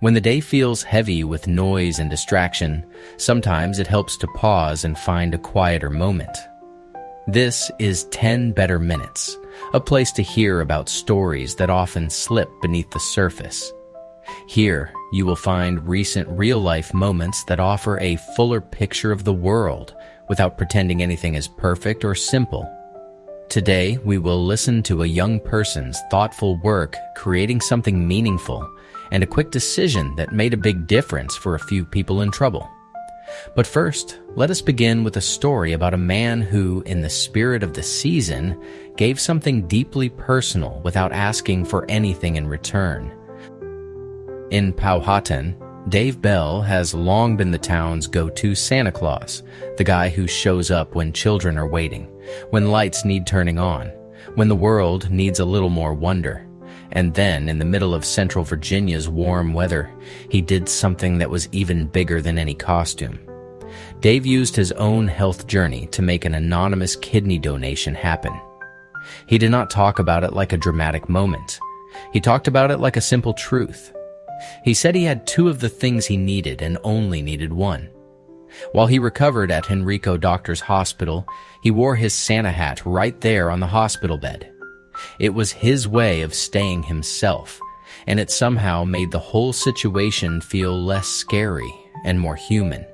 When the day feels heavy with noise and distraction, sometimes it helps to pause and find a quieter moment. This is 10 Better Minutes, a place to hear about stories that often slip beneath the surface. Here, you will find recent real-life moments that offer a fuller picture of the world without pretending anything is perfect or simple. Today, we will listen to a young person's thoughtful work creating something meaningful and a quick decision that made a big difference for a few people in trouble. But first, let us begin with a story about a man who, in the spirit of the season, gave something deeply personal without asking for anything in return. In Powhatan, Dave Bell has long been the town's go-to Santa Claus, the guy who shows up when children are waiting, when lights need turning on, when the world needs a little more wonder. And then, in the middle of Central Virginia's warm weather, he did something that was even bigger than any costume. Dave used his own health journey to make an anonymous kidney donation happen. He did not talk about it like a dramatic moment. He talked about it like a simple truth. He said he had 2 of the things he needed and only needed 1. While he recovered at Henrico Doctors Hospital, he wore his Santa hat right there on the hospital bed. It was his way of staying himself, and it somehow made the whole situation feel less scary and more human.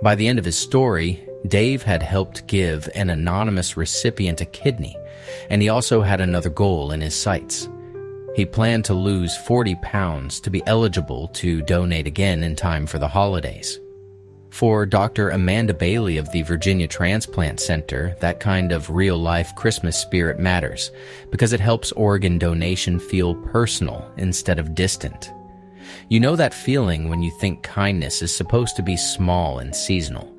By the end of his story, Dave had helped give an anonymous recipient a kidney, and he also had another goal in his sights. He planned to lose 40 pounds to be eligible to donate again in time for the holidays. For Dr. Amanda Bailey of the Virginia Transplant Center, that kind of real-life Christmas spirit matters because it helps organ donation feel personal instead of distant. You know that feeling when you think kindness is supposed to be small and seasonal.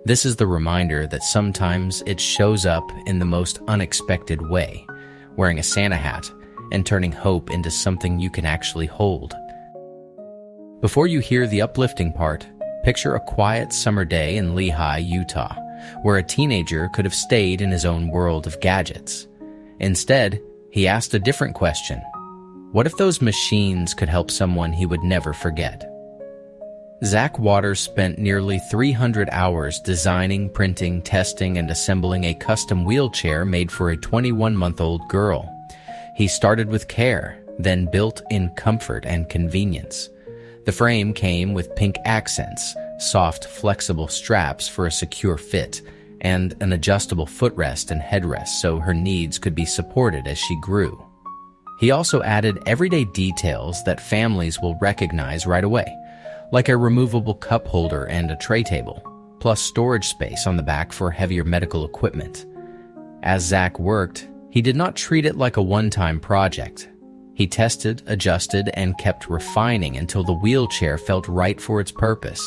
This is the reminder that sometimes it shows up in the most unexpected way, wearing a Santa hat and turning hope into something you can actually hold. Before you hear the uplifting part, picture a quiet summer day in Lehi, Utah, where a teenager could have stayed in his own world of gadgets. Instead, he asked a different question. What if those machines could help someone he would never forget? Zach Waters spent nearly 300 hours designing, printing, testing, and assembling a custom wheelchair made for a 21-month-old girl. He started with care, then built in comfort and convenience. The frame came with pink accents, soft, flexible straps for a secure fit, and an adjustable footrest and headrest so her needs could be supported as she grew. He also added everyday details that families will recognize right away, like a removable cup holder and a tray table, plus storage space on the back for heavier medical equipment. As Zach worked, he did not treat it like a one-time project. He tested, adjusted, and kept refining until the wheelchair felt right for its purpose.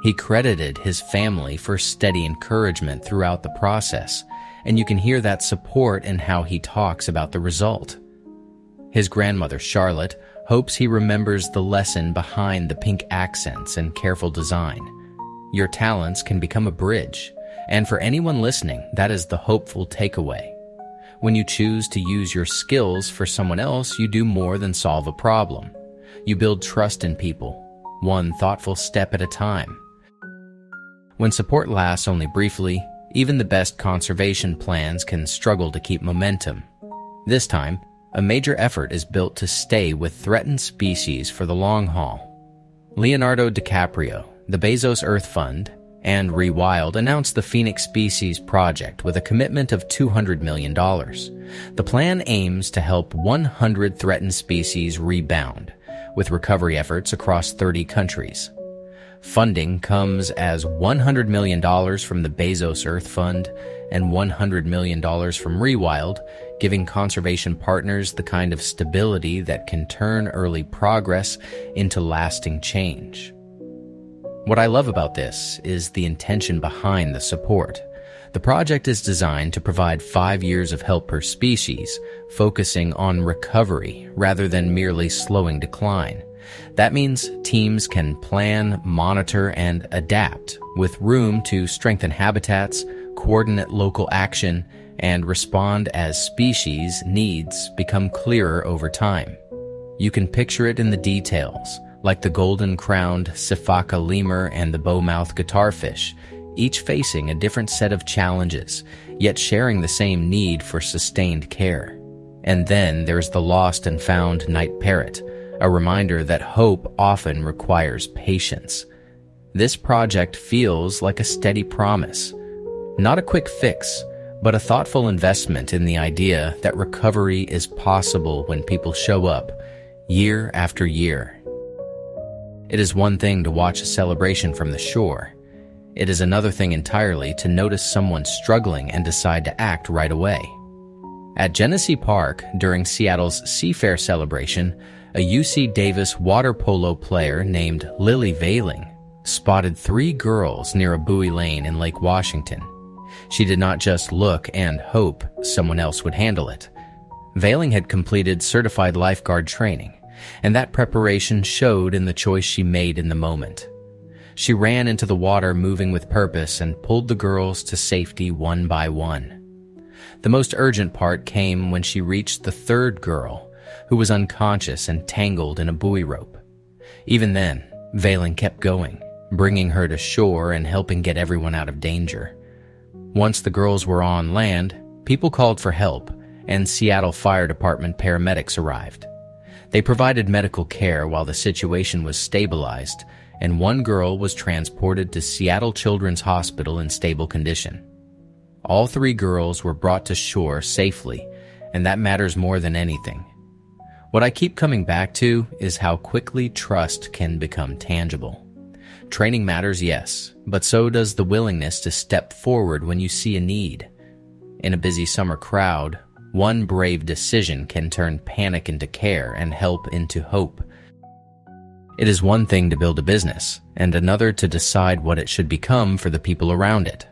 He credited his family for steady encouragement throughout the process, and you can hear that support in how he talks about the result. His grandmother, Charlotte, hopes he remembers the lesson behind the pink accents and careful design. Your talents can become a bridge, and for anyone listening, that is the hopeful takeaway. When you choose to use your skills for someone else, you do more than solve a problem. You build trust in people, one thoughtful step at a time. When support lasts only briefly, even the best conservation plans can struggle to keep momentum. This time, a major effort is built to stay with threatened species for the long haul. Leonardo DiCaprio, the Bezos Earth Fund, and Rewild announced the Phoenix Species Project with a commitment of $200 million. The plan aims to help 100 threatened species rebound, with recovery efforts across 30 countries. Funding comes as $100 million from the Bezos Earth Fund and $100 million from Rewild, giving conservation partners the kind of stability that can turn early progress into lasting change. What I love about this is the intention behind the support. The project is designed to provide 5 years of help per species, focusing on recovery rather than merely slowing decline. That means teams can plan, monitor, and adapt, with room to strengthen habitats, coordinate local action, and respond as species needs become clearer over time. You can picture it in the details, like the golden-crowned Sifaka lemur and the bowmouth guitarfish, each facing a different set of challenges, yet sharing the same need for sustained care. And then there's the lost and found night parrot, a reminder that hope often requires patience. This project feels like a steady promise, not a quick fix, but a thoughtful investment in the idea that recovery is possible when people show up year after year. It is one thing to watch a celebration from the shore. It is another thing entirely to notice someone struggling and decide to act right away. At Genesee Park, during Seattle's Seafair celebration, a UC Davis water polo player named Lily Veiling spotted 3 girls near a buoy lane in Lake Washington. She did not just look and hope someone else would handle it. Veiling had completed certified lifeguard training, and that preparation showed in the choice she made in the moment. She ran into the water moving with purpose and pulled the girls to safety one by one. The most urgent part came when she reached the 3rd girl, who was unconscious and tangled in a buoy rope. Even then, Veiling kept going, bringing her to shore and helping get everyone out of danger. Once the girls were on land, people called for help, and Seattle Fire Department paramedics arrived. They provided medical care while the situation was stabilized, and one girl was transported to Seattle Children's Hospital in stable condition. All 3 girls were brought to shore safely, and that matters more than anything. What I keep coming back to is how quickly trust can become tangible. Training matters, yes, but so does the willingness to step forward when you see a need. In a busy summer crowd, one brave decision can turn panic into care and help into hope. It is one thing to build a business, and another to decide what it should become for the people around it.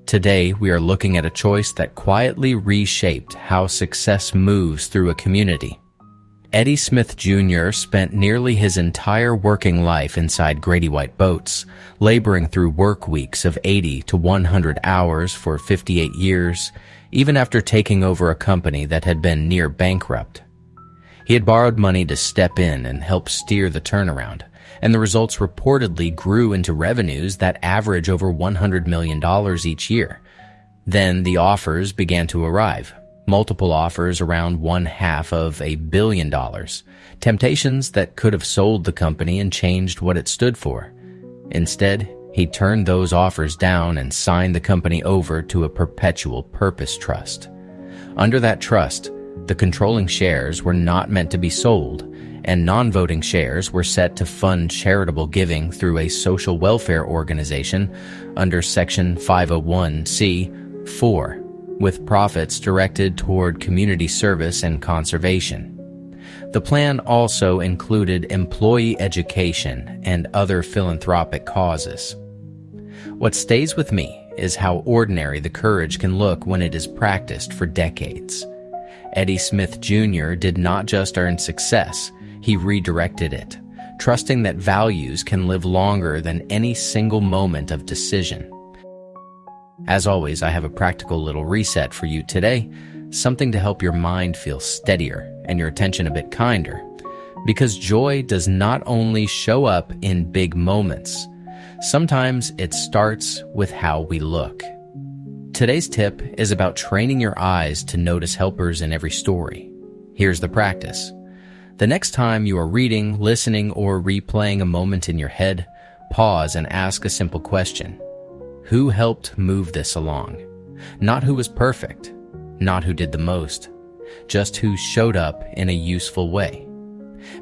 Today, we are looking at a choice that quietly reshaped how success moves through a community. Eddie Smith Jr. spent nearly his entire working life inside Grady White boats, laboring through work weeks of 80 to 100 hours for 58 years, even after taking over a company that had been near bankrupt. He had borrowed money to step in and help steer the turnaround, and the results reportedly grew into revenues that average over $100 million each year. Then the offers began to arrive. Multiple offers around $500 million, temptations that could have sold the company and changed what it stood for. Instead, he turned those offers down and signed the company over to a perpetual purpose trust. Under that trust, the controlling shares were not meant to be sold, and non-voting shares were set to fund charitable giving through a social welfare organization under Section 501(c)(4. with profits directed toward community service and conservation. The plan also included employee education and other philanthropic causes. What stays with me is how ordinary the courage can look when it is practiced for decades. Eddie Smith Jr. did not just earn success, he redirected it, trusting that values can live longer than any single moment of decision. As always, I have a practical little reset for you today, something to help your mind feel steadier and your attention a bit kinder. Because joy does not only show up in big moments, sometimes it starts with how we look. Today's tip is about training your eyes to notice helpers in every story. Here's the practice. The next time you are reading, listening, or replaying a moment in your head, pause and ask a simple question. Who helped move this along? Not who was perfect, not who did the most, just who showed up in a useful way.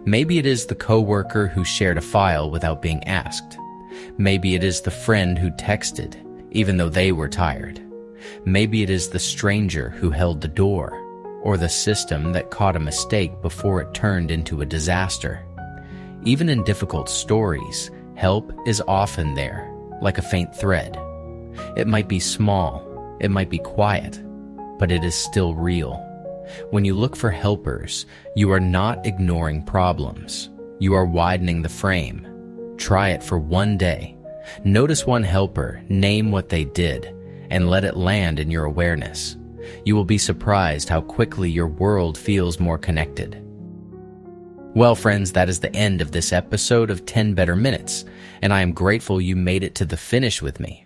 Maybe it is the coworker who shared a file without being asked. Maybe it is the friend who texted, even though they were tired. Maybe it is the stranger who held the door, or the system that caught a mistake before it turned into a disaster. Even in difficult stories, help is often there, like a faint thread. It might be small, it might be quiet, but it is still real. When you look for helpers, you are not ignoring problems. You are widening the frame. Try it for one day. Notice one helper, name what they did, and let it land in your awareness. You will be surprised how quickly your world feels more connected. Well, friends, that is the end of this episode of 10 Better Minutes, and I am grateful you made it to the finish with me.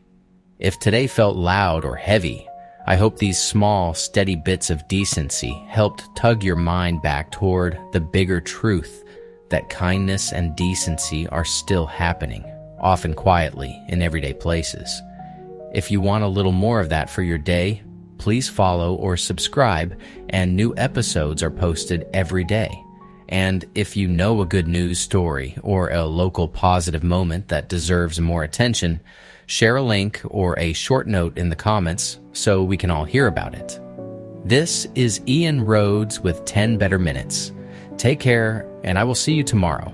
If today felt loud or heavy, I hope these small, steady bits of decency helped tug your mind back toward the bigger truth that kindness and decency are still happening, often quietly, in everyday places. If you want a little more of that for your day, please follow or subscribe, and new episodes are posted every day. And if you know a good news story or a local positive moment that deserves more attention, share a link or a short note in the comments so we can all hear about it. This is Ian Rhodes with 10 Better Minutes. Take care, and I will see you tomorrow.